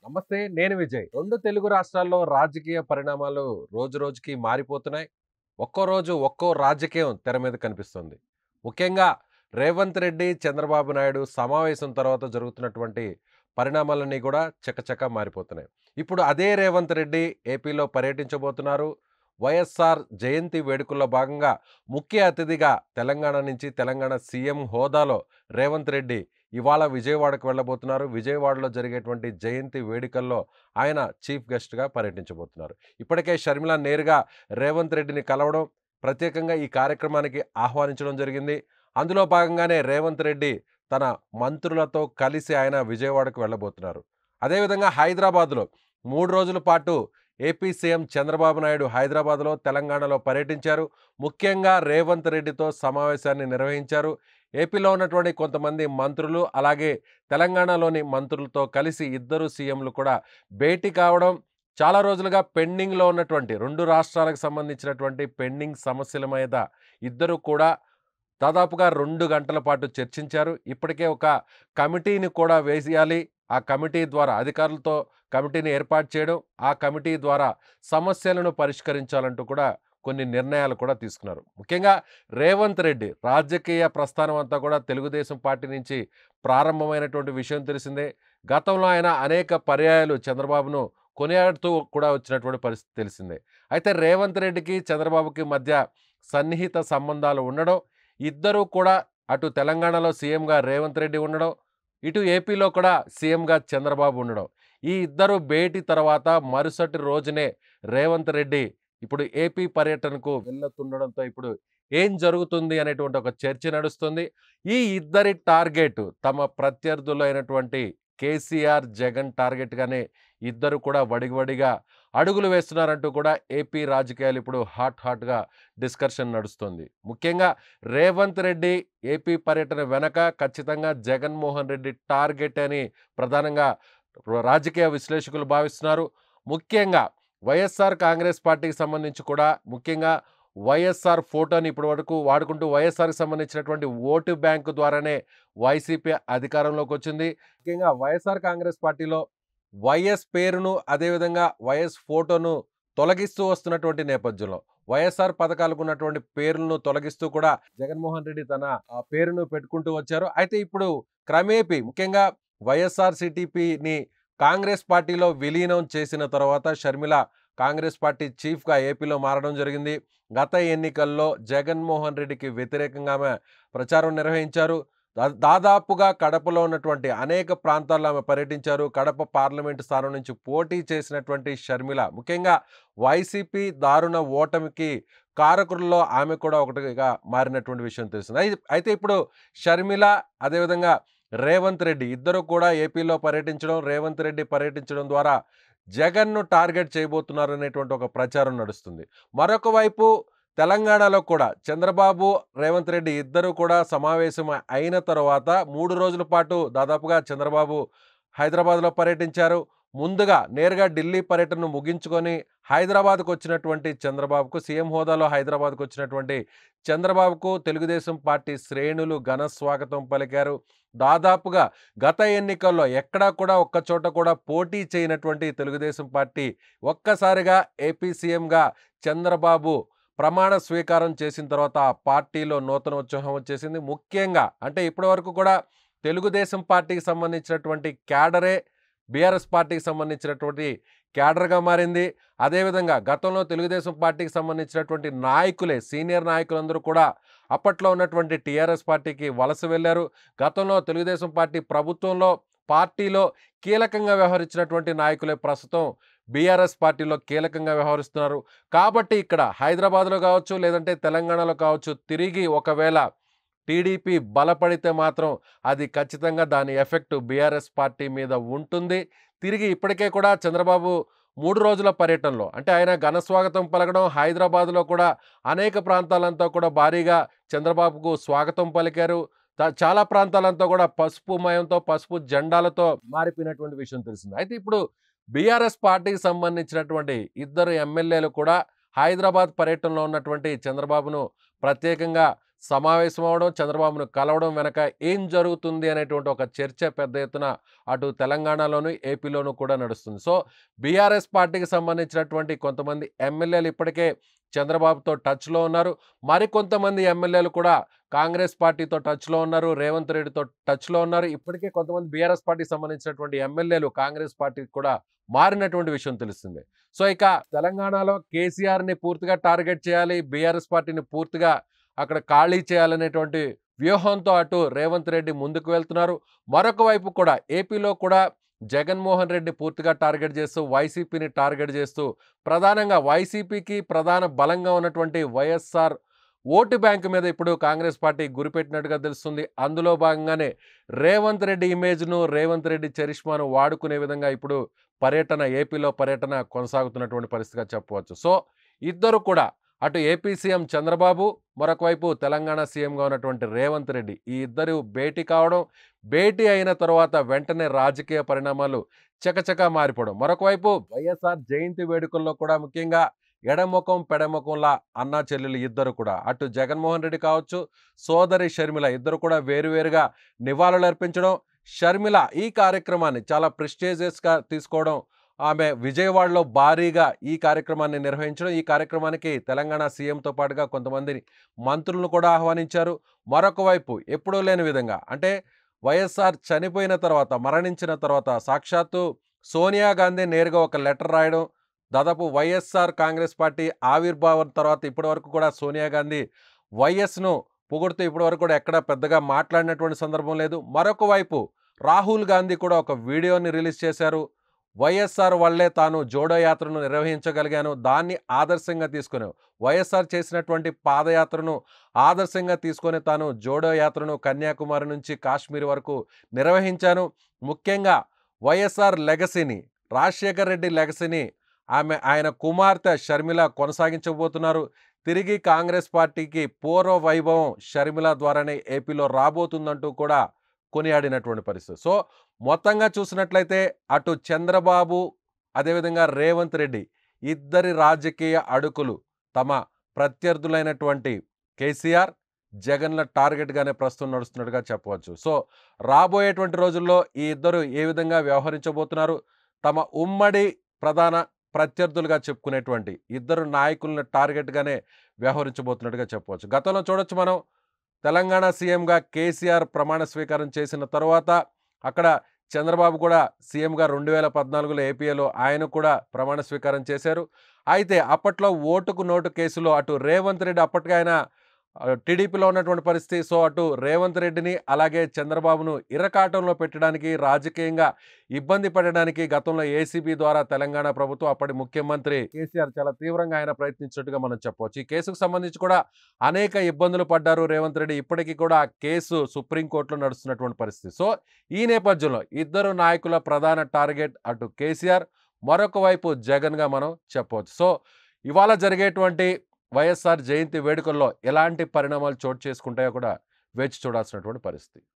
నమస్తే. నేను విజయ్. 2 తెలుగు రాష్ట్రాల్లో రాజకీయ పరిణామాలు రోజురోజుకి మారిపోతున్నాయి. ఒక్కో రోజు ఒక్కో రాజకీయం తెర మీద కనిపిస్తుంది. ముఖ్యంగా రేవంత్ రెడ్డి, చంద్రబాబు నాయుడు సమావేశం తర్వాత జరుగుతున్నటువంటి పరిణామాలన్నీ కూడా చకచకా మారిపోతున్నాయి. ఇప్పుడు అదే రేవంత్ రెడ్డి ఏపీలో పర్యటించబోతున్నారు. వైఎస్ఆర్ జయంతి వేడుకల్లో భాగంగా ముఖ్య అతిథిగా తెలంగాణ సీఎం హోదాలో రేవంత్ రెడ్డి ఇవాళ విజయవాడకు వెళ్ళబోతున్నారు. విజయవాడలో జరిగేటువంటి జయంతి వేడుకల్లో ఆయన చీఫ్ గెస్ట్‌గా పర్యటించబోతున్నారు. ఇప్పటికే షర్మిల నేరుగా రేవంత్ రెడ్డిని కలవడం, ప్రత్యేకంగా ఈ కార్యక్రమానికి ఆహ్వానించడం జరిగింది. అందులో భాగంగానే రేవంత్ రెడ్డి తన మంత్రులతో కలిసి ఆయన విజయవాడకు వెళ్ళబోతున్నారు. అదేవిధంగా హైదరాబాద్‌లో 3 రోజుల పాటు ఏపీ సీఎం చంద్రబాబు నాయుడు హైదరాబాద్‌లో, తెలంగాణలో పర్యటించారు. ముఖ్యంగా రేవంత్ రెడ్డితో సమావేశాన్ని నిర్వహించారు. ఏపీలో ఉన్నటువంటి కొంతమంది మంత్రులు, అలాగే తెలంగాణలోని మంత్రులతో కలిసి ఇద్దరు సీఎంలు కూడా భేటీ కావడం, చాలా రోజులుగా పెండింగ్‌లో ఉన్నటువంటి 2 రాష్ట్రాలకు సంబంధించినటువంటి పెండింగ్ సమస్యల మీద ఇద్దరు కూడా దాదాపుగా 2 గంటల పాటు చర్చించారు. ఇప్పటికే ఒక కమిటీని కూడా వేసేయాలి. ఆ కమిటీ ద్వారా అధికారులతో కమిటీని ఏర్పాటు చేయడం, ఆ కమిటీ ద్వారా సమస్యలను పరిష్కరించాలంటూ కూడా కొన్ని నిర్ణయాలు కూడా తీసుకున్నారు. ముఖ్యంగా రేవంత్ రెడ్డి రాజకీయ ప్రస్థానం అంతా కూడా తెలుగుదేశం పార్టీ నుంచి ప్రారంభమైనటువంటి విషయం తెలిసిందే. గతంలో ఆయన అనేక పర్యాయాలు చంద్రబాబును కొనియాడుతూ కూడా వచ్చినటువంటి పరిస్థితి తెలిసిందే. అయితే రేవంత్ రెడ్డికి, చంద్రబాబుకి మధ్య సన్నిహిత సంబంధాలు ఉండడం, ఇద్దరూ కూడా అటు తెలంగాణలో సీఎంగా రేవంత్ రెడ్డి ఉండడం, ఇటు ఏపీలో కూడా సీఎంగా చంద్రబాబు ఉండడం. ఈ ఇద్దరు భేటీ తర్వాత మరుసటి రోజునే రేవంత్ రెడ్డి ఇప్పుడు ఏపీ పర్యటనకు వెళ్ళతుండడంతో ఇప్పుడు ఏం జరుగుతుంది అనేటువంటి ఒక చర్చ నడుస్తుంది. ఈ ఇద్దరి టార్గెట్ తమ ప్రత్యర్థులైనటువంటి కేసీఆర్, జగన్ టార్గెట్‌గానే ఇద్దరు కూడా వడివడిగా అడుగులు వేస్తున్నారంటూ కూడా ఏపీ రాజకీయాలు ఇప్పుడు హాట్‌గా డిస్కషన్ నడుస్తుంది. ముఖ్యంగా రేవంత్ రెడ్డి ఏపీ పర్యటన వెనక ఖచ్చితంగా జగన్మోహన్ రెడ్డి టార్గెట్ అని ప్రధానంగా రాజకీయ విశ్లేషకులు భావిస్తున్నారు. ముఖ్యంగా వైఎస్ఆర్ కాంగ్రెస్ పార్టీకి సంబంధించి కూడా ముఖ్యంగా వైఎస్ఆర్ ఫోటోని ఇప్పటివరకు వాడుకుంటూ వైఎస్ఆర్‌కి సంబంధించినటువంటి ఓటు బ్యాంకు ద్వారానే వైసీపీ అధికారంలోకి వచ్చింది. ముఖ్యంగా వైఎస్ఆర్ కాంగ్రెస్ పార్టీలో వైఎస్ పేరును, అదేవిధంగా వైఎస్ ఫోటోను తొలగిస్తూ వస్తున్నటువంటి నేపథ్యంలో వైఎస్ఆర్ పథకాలకు ఉన్నటువంటి పేర్లను తొలగిస్తూ కూడా జగన్మోహన్ రెడ్డి తన పేరును పెట్టుకుంటూ వచ్చారు. అయితే ఇప్పుడు క్రమేపీ ముఖ్యంగా వైఎస్ఆర్‌సీటీపీని కాంగ్రెస్ పార్టీలో విలీనం చేసిన తర్వాత షర్మిల కాంగ్రెస్ పార్టీ చీఫ్‌గా ఏపీలో మారడం జరిగింది. గత ఎన్నికల్లో జగన్మోహన్ రెడ్డికి వ్యతిరేకంగా ఆమె ప్రచారం నిర్వహించారు. దాదాపుగా కడపలో ఉన్నటువంటి అనేక ప్రాంతాల్లో ఆమె పర్యటించారు. కడప పార్లమెంటు స్థానం నుంచి పోటీ చేసినటువంటి షర్మిల ముఖ్యంగా వైసీపీ దారుణ ఓటమికి కారకుల్లో ఆమె కూడా ఒకటిగా మారినటువంటి విషయం తెలిసింది. అయితే ఇప్పుడు షర్మిల, అదేవిధంగా రేవంత్ రెడ్డి ఇద్దరు కూడా ఏపీలో పర్యటించడం, రేవంత్ రెడ్డి పర్యటించడం ద్వారా జగన్‌ను టార్గెట్ చేయబోతున్నారు అనేటువంటి ఒక ప్రచారం నడుస్తుంది. మరొక వైపు తెలంగాణలో కూడా చంద్రబాబు, రేవంత్ రెడ్డి ఇద్దరు కూడా సమావేశం అయిన తర్వాత 3 రోజుల పాటు దాదాపుగా చంద్రబాబు హైదరాబాద్‌లో పర్యటించారు. ముందుగా నేరుగా ఢిల్లీ పర్యటనను ముగించుకొని హైదరాబాద్‌కు వచ్చినటువంటి చంద్రబాబుకు, సీఎం హోదాలో హైదరాబాద్‌కు వచ్చినటువంటి చంద్రబాబుకు తెలుగుదేశం పార్టీ శ్రేణులు ఘన స్వాగతం పలికారు. దాదాపుగా గత ఎన్నికల్లో ఎక్కడా కూడా ఒక్క చోట కూడా పోటీ చేయనటువంటి తెలుగుదేశం పార్టీ ఒక్కసారిగా ఏపీ సీఎంగా చంద్రబాబు ప్రమాణ స్వీకారం చేసిన తర్వాత ఆ పార్టీలో నూతన ఉత్సాహం వచ్చేసింది. ముఖ్యంగా అంటే ఇప్పటివరకు కూడా తెలుగుదేశం పార్టీకి సంబంధించినటువంటి క్యాడరే బీఆర్ఎస్ పార్టీకి సంబంధించినటువంటి క్యాడర్‌గా మారింది. అదేవిధంగా గతంలో తెలుగుదేశం పార్టీకి సంబంధించినటువంటి నాయకులే, సీనియర్ నాయకులందరూ కూడా అప్పట్లో ఉన్నటువంటి టీఆర్ఎస్ పార్టీకి వలస వెళ్లారు. గతంలో తెలుగుదేశం పార్టీ ప్రభుత్వంలో, పార్టీలో కీలకంగా వ్యవహరించినటువంటి నాయకులే ప్రస్తుతం బీఆర్ఎస్ పార్టీలో కీలకంగా వ్యవహరిస్తున్నారు. కాబట్టి ఇక్కడ హైదరాబాద్‌లో కావచ్చు, లేదంటే తెలంగాణలో కావచ్చు, తిరిగి ఒకవేళ టీడీపీ బలపడితే మాత్రం అది ఖచ్చితంగా దాని ఎఫెక్ట్ బీఆర్ఎస్ పార్టీ మీద ఉంటుంది. తిరిగి ఇప్పటికే కూడా చంద్రబాబు 3 రోజుల పర్యటనలో అంటే ఆయన ఘన స్వాగతం పలకడం, హైదరాబాద్‌లో కూడా అనేక ప్రాంతాలంతా కూడా భారీగా చంద్రబాబుకు స్వాగతం పలికారు. చాలా ప్రాంతాలంతా కూడా పసుపుమయంతో, పసుపు జెండాలతో మారిపోయినటువంటి విషయం తెలిసింది. అయితే ఇప్పుడు బీఆర్ఎస్ పార్టీకి సంబంధించినటువంటి ఇద్దరు ఎమ్మెల్యేలు కూడా హైదరాబాద్ పర్యటనలో ఉన్నటువంటి చంద్రబాబును ప్రత్యేకంగా సమావేశం అవ్వడం, చంద్రబాబును కలవడం వెనక ఏం జరుగుతుంది అనేటువంటి ఒక చర్చ పెద్ద ఎత్తున అటు తెలంగాణలోను, ఏపీలోను కూడా నడుస్తుంది. సో, బీఆర్ఎస్ పార్టీకి సంబంధించినటువంటి కొంతమంది ఎమ్మెల్యేలు ఇప్పటికే చంద్రబాబుతో టచ్‌లో ఉన్నారు. మరికొంతమంది ఎమ్మెల్యేలు కూడా కాంగ్రెస్ పార్టీతో టచ్‌లో ఉన్నారు. రేవంత్ రెడ్డితో టచ్‌లో ఉన్నారు. ఇప్పటికే కొంతమంది బీఆర్ఎస్ పార్టీకి సంబంధించినటువంటి ఎమ్మెల్యేలు కాంగ్రెస్ పార్టీకి కూడా మారినటువంటి విషయం తెలుస్తుంది. సో, ఇక తెలంగాణలో కేసీఆర్‌ని పూర్తిగా టార్గెట్ చేయాలి. బీఆర్ఎస్ పార్టీని పూర్తిగా అక్కడ ఖాళీ చేయాలనేటువంటి వ్యూహంతో అటు రేవంత్ రెడ్డి ముందుకు వెళ్తున్నారు. మరొక వైపు కూడా ఏపీలో కూడా జగన్మోహన్ రెడ్డి పూర్తిగా టార్గెట్ చేస్తూ, వైసీపీని టార్గెట్ చేస్తూ, ప్రధానంగా వైసీపీకి ప్రధాన బలంగా ఉన్నటువంటి వైఎస్ఆర్ ఓటు బ్యాంకు మీద ఇప్పుడు కాంగ్రెస్ పార్టీ గురిపెట్టినట్టుగా తెలుస్తుంది. అందులో భాగంగానే రేవంత్ రెడ్డి ఇమేజ్‌ను, రేవంత్ రెడ్డి చరిష్మాను వాడుకునే విధంగా ఇప్పుడు ఏపీలో పర్యటన కొనసాగుతున్నటువంటి పరిస్థితిగా చెప్పవచ్చు. సో, ఇద్దరు కూడా అటు ఏపీ సీఎం చంద్రబాబు, మరొక వైపు తెలంగాణ సీఎంగా ఉన్నటువంటి రేవంత్ రెడ్డి ఈ ఇద్దరు భేటీ కావడం, భేటీ అయిన తర్వాత వెంటనే రాజకీయ పరిణామాలు చకచకా మారిపోవడం. మరొక వైపు వైఎస్ఆర్ జయంతి వేడుకల్లో కూడా ముఖ్యంగా ఎడముఖం, పెడముఖంలా అన్నా చెల్లెలు ఇద్దరు కూడా అటు జగన్మోహన్ రెడ్డి కావచ్చు, సోదరి షర్మిల ఇద్దరు కూడా వేరువేరుగా నివాళులర్పించడం. షర్మిల ఈ కార్యక్రమాన్ని చాలా ప్రెస్టీజియస్‌గా తీసుకోవడం. ఆమె విజయవాడలో భారీగా ఈ కార్యక్రమాన్ని నిర్వహించడం. ఈ కార్యక్రమానికి తెలంగాణ సీఎంతో పాటుగా కొంతమంది మంత్రులను కూడా ఆహ్వానించారు. మరొక వైపు ఎప్పుడూ లేని విధంగా అంటే వైఎస్ఆర్ చనిపోయిన తర్వాత, మరణించిన తర్వాత సాక్షాత్తు సోనియా గాంధీ నేరుగా ఒక లెటర్ రాయడం. దాదాపు వైఎస్ఆర్ కాంగ్రెస్ పార్టీ ఆవిర్భావం తర్వాత ఇప్పటివరకు కూడా సోనియా గాంధీ వైఎస్‌ను పొగుడుతూ ఇప్పటివరకు కూడా ఎక్కడ పెద్దగా మాట్లాడినటువంటి సందర్భం లేదు. మరొక వైపు రాహుల్ గాంధీ కూడా ఒక వీడియోని రిలీజ్ చేశారు. వైఎస్ఆర్ వల్లే తాను జోడో యాత్రను నిర్వహించగలిగాను. దాన్ని ఆదర్శంగా తీసుకుని వైఎస్ఆర్ చేసినటువంటి పాదయాత్రను ఆదర్శంగా తీసుకొని తాను జోడో యాత్రను కన్యాకుమారి నుంచి కాశ్మీర్ వరకు నిర్వహించాను. ముఖ్యంగా వైఎస్ఆర్ లెగసీని, రాజశేఖర్ రెడ్డి లెగసీని ఆయన కుమార్తె షర్మిల కొనసాగించబోతున్నారు. తిరిగి కాంగ్రెస్ పార్టీకి పూర్వ వైభవం షర్మిల ద్వారానే ఏపీలో రాబోతుందంటూ కూడా కొనియాడినటువంటి పరిస్థితి. సో, మొత్తంగా చూసినట్లయితే అటు చంద్రబాబు, అదేవిధంగా రేవంత్ రెడ్డి ఇద్దరి రాజకీయ అడుగులు తమ ప్రత్యర్థులైనటువంటి కేసీఆర్, జగన్‌ల టార్గెట్‌గానే ప్రస్తుతం నడుస్తున్నట్టుగా చెప్పవచ్చు. సో, రాబోయేటువంటి రోజుల్లో ఈ ఇద్దరు ఏ విధంగా వ్యవహరించబోతున్నారు, తమ ఉమ్మడి ప్రధాన ప్రత్యర్థులుగా చెప్పుకునేటువంటి ఇద్దరు నాయకులను టార్గెట్‌గానే వ్యవహరించబోతున్నట్టుగా చెప్పవచ్చు. గతంలో చూడొచ్చు మనం తెలంగాణ సీఎంగా కేసీఆర్ ప్రమాణ స్వీకారం చేసిన తర్వాత అక్కడ చంద్రబాబు కూడా సీఎంగా 2014లో ఏపీలో ఆయన కూడా ప్రమాణ స్వీకారం చేశారు. అయితే అప్పట్లో ఓటుకు నోటు కేసులో అటు రేవంత్ రెడ్డి అప్పటికే ఆయన టీడీపీలో ఉన్నటువంటి పరిస్థితి. సో, అటు రేవంత్ రెడ్డిని అలాగే చంద్రబాబును ఇరకాటంలో పెట్టడానికి, రాజకీయంగా ఇబ్బంది పెట్టడానికి గతంలో ఏసీబీ ద్వారా తెలంగాణ ప్రభుత్వం అప్పటి ముఖ్యమంత్రి కేసీఆర్ చాలా తీవ్రంగా ఆయన ప్రయత్నించినట్టుగా మనం చెప్పవచ్చు. ఈ కేసుకు సంబంధించి కూడా అనేక ఇబ్బందులు పడ్డారు రేవంత్ రెడ్డి. ఇప్పటికీ కూడా ఆ కేసు సుప్రీంకోర్టులో నడుస్తున్నటువంటి పరిస్థితి. సో, ఈ నేపథ్యంలో ఇద్దరు నాయకుల ప్రధాన టార్గెట్ అటు కేసీఆర్, మరొక వైపు జగన్‌గా మనం చెప్పవచ్చు. సో, ఇవాళ జరిగేటువంటి వైఎస్ఆర్ జయంతి వేడుకల్లో ఎలాంటి పరిణామాలు చోటు చేసుకుంటాయో కూడా వేచి చూడాల్సినటువంటి పరిస్థితి.